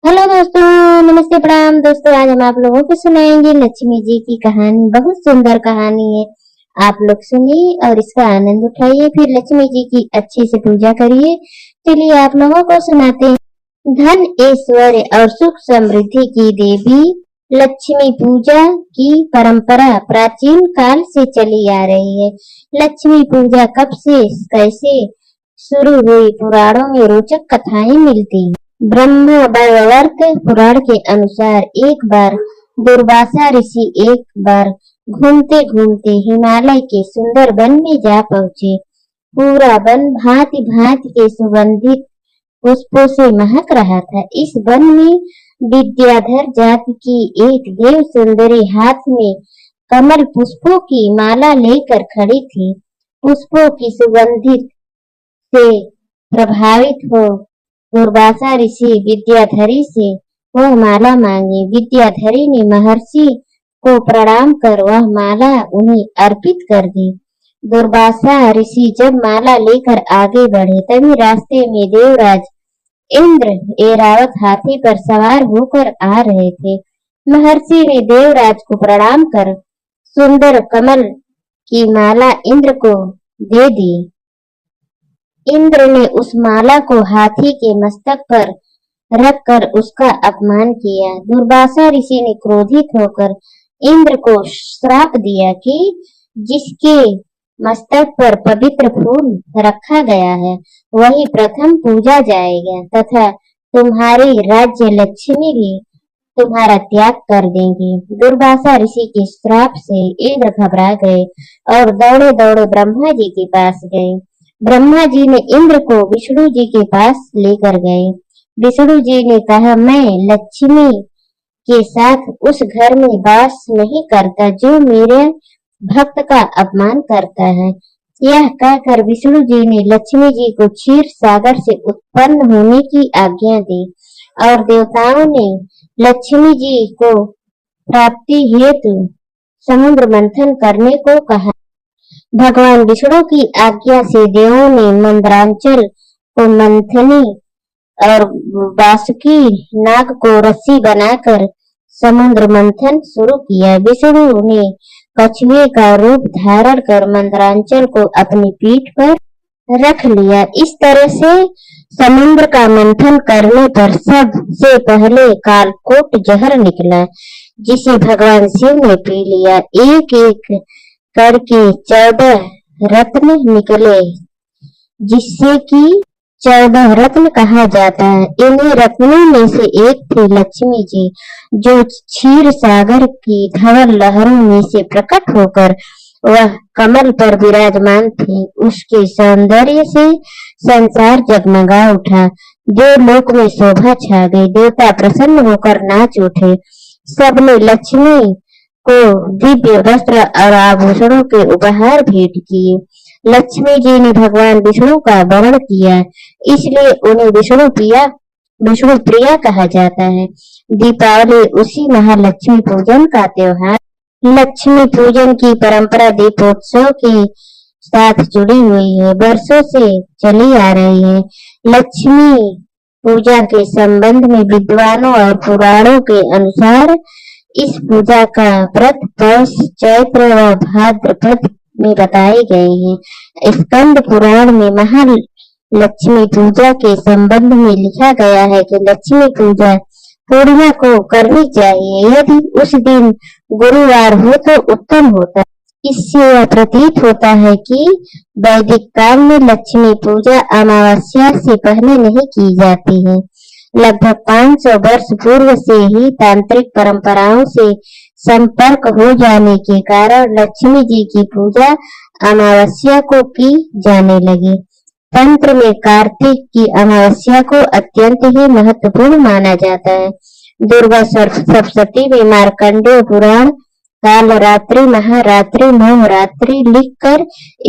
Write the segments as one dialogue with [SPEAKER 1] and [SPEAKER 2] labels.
[SPEAKER 1] Hello दोस्तों, नमस्ते प्रणाम दोस्तों। आज हम आप लोगों को सुनाएंगे लक्ष्मी जी की कहानी। बहुत सुंदर कहानी है। आप लोग सुनिए और इसका आनंद उठाइए, फिर लक्ष्मी जी की अच्छे से पूजा करिए। चलिए आप लोगों को सुनाते हैं। धन, ऐश्वर्य और सुख समृद्धि की देवी लक्ष्मी पूजा की परंपरा प्राचीन काल से चली आ रही है। लक्ष्मी पूजा कब से कैसे शुरू हुई, पुराणों में रोचक कथाएं मिलती हैं। ब्रह्मा वैवर्त पुराण के अनुसार एक बार दुर्वासा ऋषि एक बार घूमते घूमते हिमालय के सुंदर वन में जा पहुंचे। पूरा वन भांति भांति के सुगंधित पुष्पों से महक रहा था। इस वन में विद्याधर जाति की एक देव सुंदरी हाथ में कमल पुष्पों की माला लेकर खड़ी थी। पुष्पों की सुगंधित से प्रभावित हो दुर्वासा ऋषि विद्याधरी से वह माला मांगी। विद्याधरी ने महर्षि को प्रणाम कर वह माला उन्हें अर्पित कर दी। दुर्वासा ऋषि जब माला लेकर आगे बढ़े, तभी रास्ते में देवराज इंद्र ऐरावत हाथी पर सवार होकर आ रहे थे। महर्षि ने देवराज को प्रणाम कर सुंदर कमल की माला इंद्र को दे दी। इंद्र ने उस माला को हाथी के मस्तक पर रखकर उसका अपमान किया। दुर्वासा ऋषि ने क्रोधित होकर इंद्र को श्राप दिया कि जिसके मस्तक पर पवित्र फूल रखा गया है वही प्रथम पूजा जाएगा तथा तुम्हारी राज्य लक्ष्मी भी तुम्हारा त्याग कर देंगे। दुर्वासा ऋषि के श्राप से इंद्र घबरा गए और दौड़े दौड़े ब्रह्मा जी के पास गए। ब्रह्मा जी ने इंद्र को विष्णु जी के पास लेकर गए। विष्णु जी ने कहा, मैं लक्ष्मी के साथ उस घर में वास नहीं करता जो मेरे भक्त का अपमान करता है। यह कहकर विष्णु जी ने लक्ष्मी जी को क्षीर सागर से उत्पन्न होने की आज्ञा दी और देवताओं ने लक्ष्मी जी को प्राप्ति हेतु समुद्र मंथन करने को कहा। भगवान विष्णु की आज्ञा से देवों ने मंदरांचल को मंथनी और वासुकी नाग को रस्सी बनाकर समुद्र मंथन शुरू किया। विष्णु ने कछुए का रूप धारण कर मंदरांचल को अपनी पीठ पर रख लिया। इस तरह से समुद्र का मंथन करने पर सबसे पहले कालकोट जहर निकला, जिसे भगवान शिव ने पी लिया। एक एक करके 14 रत्न निकले, जिससे कि 14 रत्न कहा जाता है। इन्हीं रत्नों में से एक थी लक्ष्मी जी, जो क्षीर सागर की धवल लहरों में से प्रकट होकर वह कमल पर विराजमान थी। उसके सौंदर्य से संसार जगमगा उठा। देवलोक में शोभा छा गई। देवता प्रसन्न होकर नाच उठे। सबने लक्ष्मी को दिव्य वस्त्र और आभूषणों के उपहार भेंट किए। लक्ष्मी जी ने भगवान विष्णु का वर्ण किया, इसलिए उन्हें विष्णु प्रिया कहा जाता है। दीपावली उसी महालक्ष्मी पूजन का त्योहार। लक्ष्मी पूजन की परंपरा दीपोत्सव के साथ जुड़ी हुई है, वर्षों से चली आ रही है। लक्ष्मी पूजा के संबंध में विद्वानों और पुराणों के अनुसार इस पूजा का व्रत पौष, चैत्र व भाद्रपद में बताए गए हैं। स्कंद पुराण में महालक्ष्मी पूजा के संबंध में लिखा गया है कि लक्ष्मी पूजा पूर्णिमा को करनी चाहिए। यदि उस दिन गुरुवार हो तो उत्तम होता है। इससे यह प्रतीत होता है कि वैदिक काल में लक्ष्मी पूजा अमावस्या से पहले नहीं की जाती है। लगभग 500 वर्ष पूर्व से ही तांत्रिक परंपराओं से संपर्क हो जाने के कारण लक्ष्मी जी की पूजा अमावस्या को की जाने लगी। तंत्र में कार्तिक की अमावस्या को अत्यंत ही महत्वपूर्ण माना जाता है। दुर्गा सप्तशती में मार्कंडेय पुराण काल रात्रि, महारात्रि, नवरात्रि लिखकर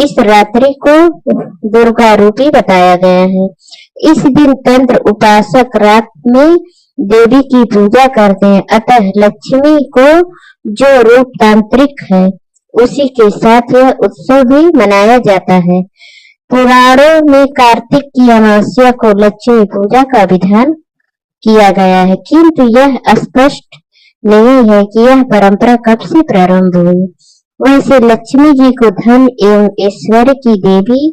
[SPEAKER 1] इस रात्रि को दुर्गा रूपी बताया गया है। इस दिन तंत्र उपासक रात में देवी की पूजा करते हैं, अतः लक्ष्मी को जो रूप तांत्रिक है उसी के साथ यह उत्सव भी मनाया जाता है। पुराणों में कार्तिक की अमावस्या को लक्ष्मी पूजा का विधान किया गया है, किंतु यह स्पष्ट नहीं है कि यह परंपरा कब से प्रारंभ हुई। वैसे लक्ष्मी जी को धन एवं ऐश्वर्य की देवी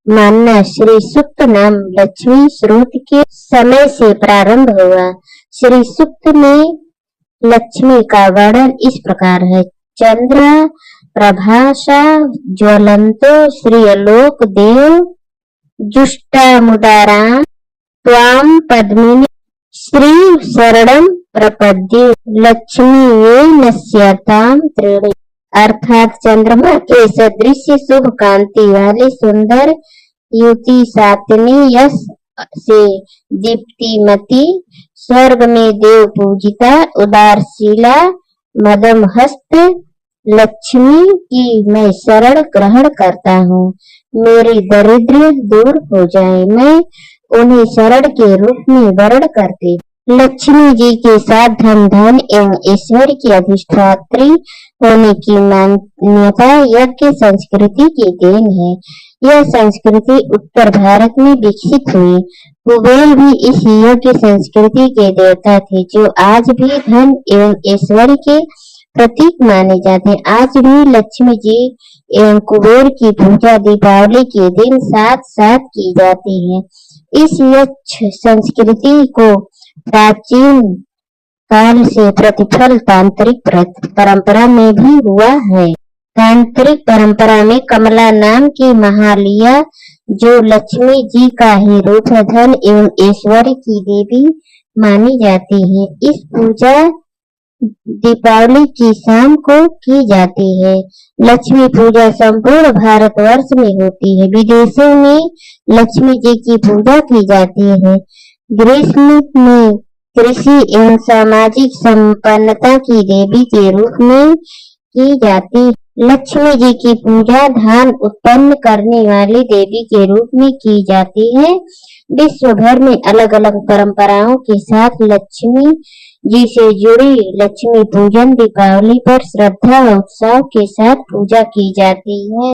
[SPEAKER 1] मानना श्री सूक्त नाम लक्ष्मी स्रोत के समय से प्रारंभ हुआ। श्री सूक्त में लक्ष्मी का वर्णन इस प्रकार है। चंद्र प्रभासा ज्वलंतो श्रीलोक देव जुष्टामुदारां त्वां पद्मिनी श्री शरणं प्रपद्ये लक्ष्मी ये नश्यतां त्रीणि। अर्थात चंद्रमा के सदृश शुभ कांति वाली सुंदर युवती सातनी यश से दीप्तिमती स्वर्ग में देव पूजिता उदारशीला मदमहस्त लक्ष्मी की मैं शरण ग्रहण करता हूँ। मेरी दरिद्र दूर हो जाए, मैं उन्हें शरण के रूप में वर्ण करती। लक्ष्मी जी के साथ धन एवं ऐश्वर्य की अधिष्ठात्री होने की मान्यता यज्ञ संस्कृति की देन है। यह संस्कृति उत्तर भारत में विकसित हुई। कुबेर भी इस यज्ञ संस्कृति के देवता थे, जो आज भी धन एवं ऐश्वर्य के प्रतीक माने जाते हैं। आज भी लक्ष्मी जी एवं कुबेर की पूजा दीपावली के दिन साथ साथ की जाती है। इस यज्ञ संस्कृति को प्राचीन काल से प्रतिफल तांत्रिक परंपरा में भी हुआ है। तांत्रिक परंपरा में कमला नाम की महालिया, जो लक्ष्मी जी का ही रूप धन एवं ऐश्वर्य की देवी मानी जाती है, इस पूजा दीपावली की शाम को की जाती है। लक्ष्मी पूजा संपूर्ण भारतवर्ष में होती है। विदेशों में लक्ष्मी जी की पूजा की जाती है। ग्रीष्म में कृषि एवं सामाजिक संपन्नता की देवी के रूप में की जाती है। लक्ष्मी जी की पूजा धान उत्पन्न करने वाली देवी के रूप में की जाती है। विश्व भर में अलग अलग परंपराओं के साथ लक्ष्मी जी से जुड़ी लक्ष्मी पूजन दीपावली पर श्रद्धा और उत्साह के साथ पूजा की जाती है।